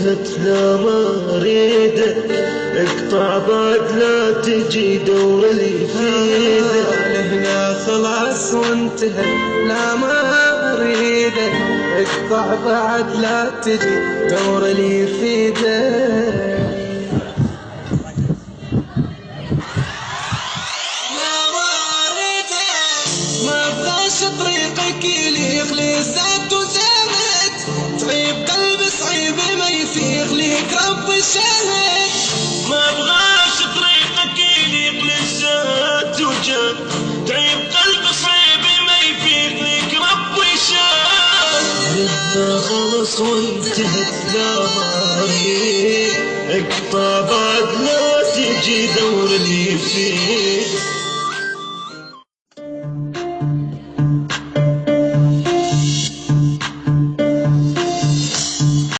وانتهت لا ما اريده، اقطع بعد لا تجي دور اللي يفيده. لهنا خلاص وانتهت لا ما اريده، اقطع بعد لا تجي دور اللي يفيده. طريقك اللي يخلي سات وزامت، تعيب قلب صعيب ما يفيق ليك رب الشهد. ما ابغاش طريقك اللي يخلي سات وجاب، تعيب قلب صعيب ما يفيق ليك رب الشهد. لما خلص وانتهت لا ما اريد، اقطع بعد لا تجي دور اللي فيه.